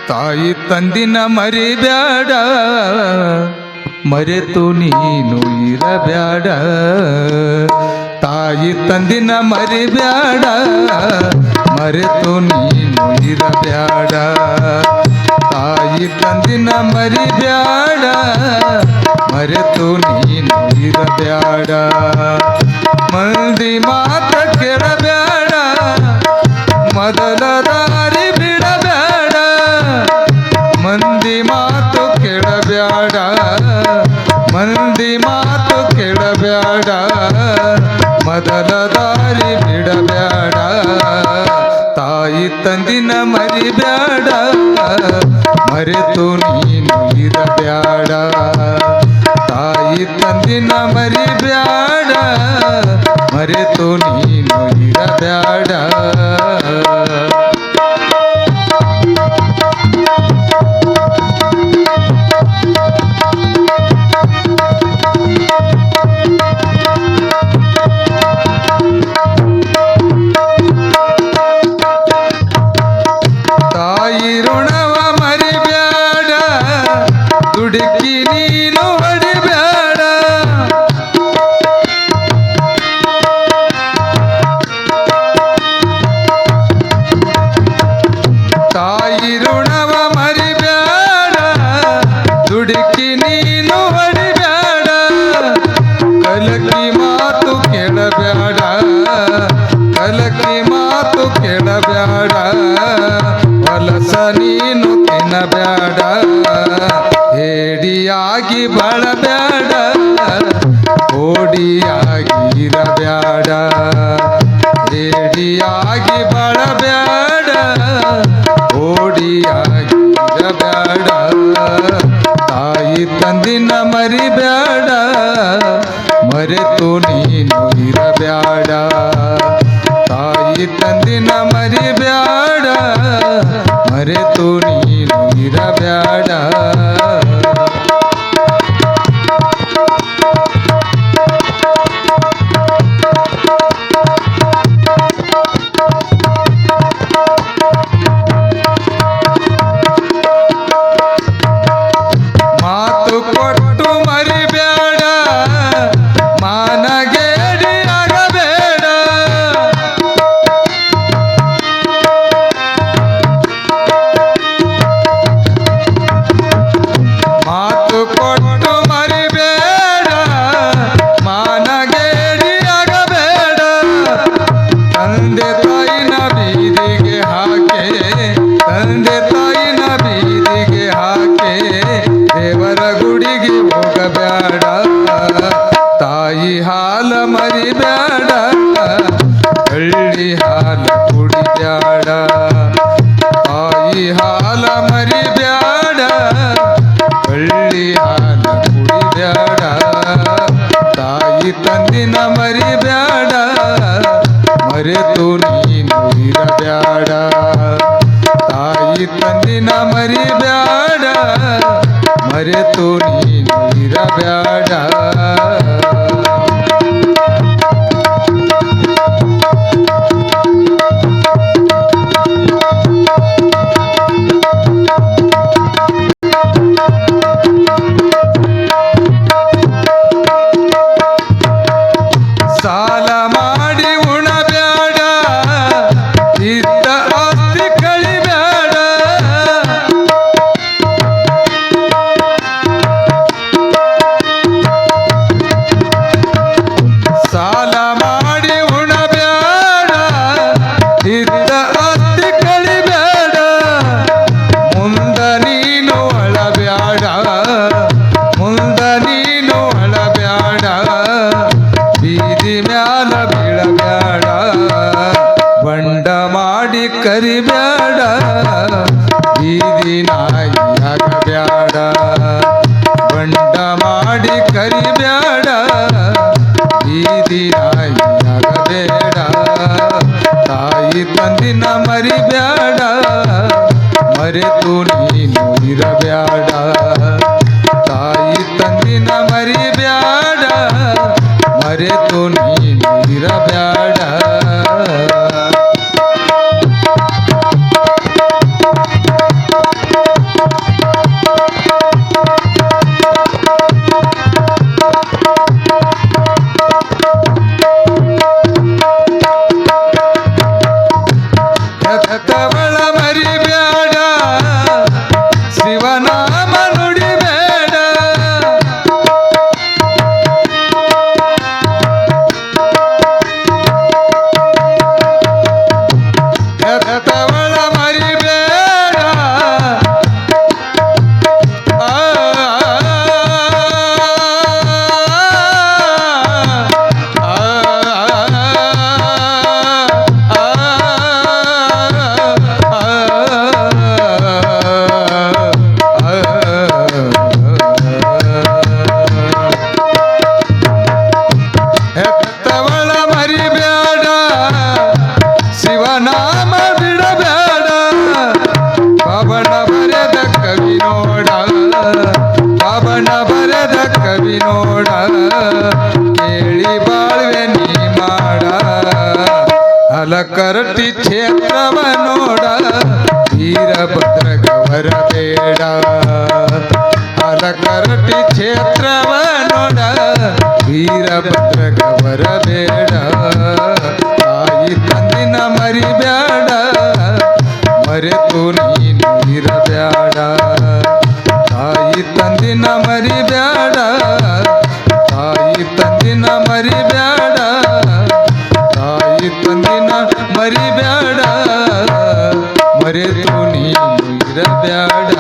ತಾಯಿ ತಂದಿನ ಮರಿಬ್ಯಾಡ, ಮರೆತು ನೀನು ಇರಬ್ಯಾಡ. ತಾಯಿ ತಂದಿನ ಮರಿಬ್ಯಾಡ, ಮರೆತು ನೀನು ಇರಬ್ಯಾಡ. ತಾಯಿ ತಂದಿನ ಮರಿಬ್ಯಾಡ, ಮರೆತು ನೀನು ಇರಬ್ಯಾಡ. ಮಂದಿ ಮಾತ ಕೇಳಬ್ಯಾಡ, ಮೊದಲ ದಾರಿ ಬಿಡಬ್ಯಾಡ. ಮಂದಿ ಮಾತು ಕೇಳಬ್ಯಾಡ, ಮಂದಿ ಮಾತು ಕೇಳಬ್ಯಾಡ. ಮೊದಲ ದಾರಿ ಬಿಡಬ್ಯಾಡ. ತಾಯಿ ತಂದಿನ ಮರಿಬ್ಯಾಡ, ಮರೆತು ನೀನು ಇರಬ್ಯಾಡ. ತಾಯಿ ತಂದಿನ ಮರಿಬ್ಯಾಡ, ಮರೆತು ನೀನು ಇರಬ್ಯಾಡ. ತಾಯಿ ಋಣವ ಮರಿಬ್ಯಾಡ, ದುಡುಕಿ ನೀನು ಹೊಡಿಬ್ಯಾಡ. ತಾಯಿ ಋಣವ ಮರಿಬ್ಯಾಡ, ದುಡುಕಿ ನೀನು ಹೊಡಿಬ್ಯಾಡ. ಕಲಕಿ ಮಾತು ಕೇಳಬ್ಯಾಡ, ಕಲಕಿ ಮಾತು ಕೇಳಬ್ಯಾಡ. ಹೊಲಸ ನೀನು ತಿನ್ನಬ್ಯಾಡ, ಹೇಡಿಯಾಗಿ ಬಾಳಬ್ಯಾಡ, ಕೋಡಿಯಾಗಿ ಇರಬ್ಯಾಡ. ಹೇಡಿಯಾಗಿ ಬಾಳಬ್ಯಾಡ, ಕೋಡಿಯಾಗಿ ಇರಬ್ಯಾಡ. ತಾಯಿ ತಂದಿನ ಮರಿಬ್ಯಾಡ, ಮರೆತು ನೀನು ಇರಬ್ಯಾಡ. ತಾಯಿ ತಂದಿನ ಮರಿಬ್ಯಾಡ, ಮರೆತು ನೀನು ಇರಬ್ಯಾಡ. ಮಾತು ಕೊಟ್ಟು ಮರಿಬ್ಯಾಡ, ಮಾನಗೇಡಿ ಆಗಬೇಡ. ಮಾತು ಕೊಟ್ಟು ಮರಿಬೇಡ, ಮಾನಗೇಡಿ ಆಗಬೇಡ. ತಂದೆ ತಾಯಿನ ಬೀದಿಗೆ ಹಾಕೆ, ತಂದೆ ತಾಯಿನ ಬೀದಿಗೆ ಹಾಕೆ, ದೇವರ ಗುಡಿಗೆ ಹೋಗಬ್ಯಾಡ. ತಾಯಿ ಹಾಲ ಮರಿಬ್ಯಾಡ, ಹಳ್ಳಿ ಹಾಲ ಕುಡಿಬ್ಯಾಡ. ತಾಯಿ ಹಾಲ ಮರಿಬ್ಯಾಡ, ಹಳ್ಳಿ ಹಾಲ ಕುಡಿಬ್ಯಾಡ. ತಾಯಿ ತಂದಿನ ಮರಿಬ್ಯಾಡ, ಮರೆತು ನೀನು ಇರಬ್ಯಾಡ. ತಾಯಿ ತಂದಿನ ಮರಿಬ್ಯಾಡ, ಮರೆತು ನೀನು ಇರಬ್ಯಾಡ. ಸಾಲ ಮಾಡಿ ಉಣಬ್ಯಾಡ, ಇದ್ದ ಆಸ್ತಿ ಕಳಿಬ್ಯಾಡ. ಮಾಡಿ ಕರಿಬ್ಯಾಡ ಬೀದಿ ನಾಯಿಯಾಗಬೇಡ ತಾಯಿ ತಂದಿನ ಮರಿಬ್ಯಾಡ ಮರೆತು ನೀನು ಇರಬ್ಯಾಡ ತಾಯಿ ತಂದಿನ ಮರಿಬ್ಯಾಡ ಮರೆತು ನೀನು ಇರಬ್ಯಾಡ ಹೆತ್ತವಳ ಮರಿಬ್ಯಾಡ ಶಿವನಾಮ ನುಡಿಬೇಡ ಹೆತ್ತವಳ ಮರಿಬೇಡ ಹೆತ್ತವಳ ಮರಿಬೇಡ ಶಿವನಾಮ ಬಿಡಬೇಡ ಪವನ ಬರೆದ ಕವಿ ನೋಡ ಪವನ ಬರೆದ ಕವಿ ನೋಡ ಕೇಳಿ ಬಾಳ್ವೆ ನೀ ಮಾಡ ಹಲಕರಟಿ ಕ್ಷೇತ್ರವ ನೋಡ ವೀರಭದ್ರ ಗವರ ಬೇಡ ಹಲಕರಟಿ ಕ್ಷೇತ್ರವ ನೋಡ ವೀರಭದ್ರ ಗವರ ಬೇಡ ತಾಯಿ ತಂದಿನ ಮರಿಬ್ಯಾಡ ಮರೆತು ನೀನು ಇರಬ್ಯಾಡ ತಾಯಿ ತಂದಿನ ಮರಿಬ್ಯಾಡ ತಾಯಿ ತಂದಿನ ಮರಿಬ್ಯಾಡ ತಾಯಿ ತಂದಿನ ಮರಿಬ್ಯಾಡ ಮರೆತು ನೀನು ಇರಬ್ಯಾಡ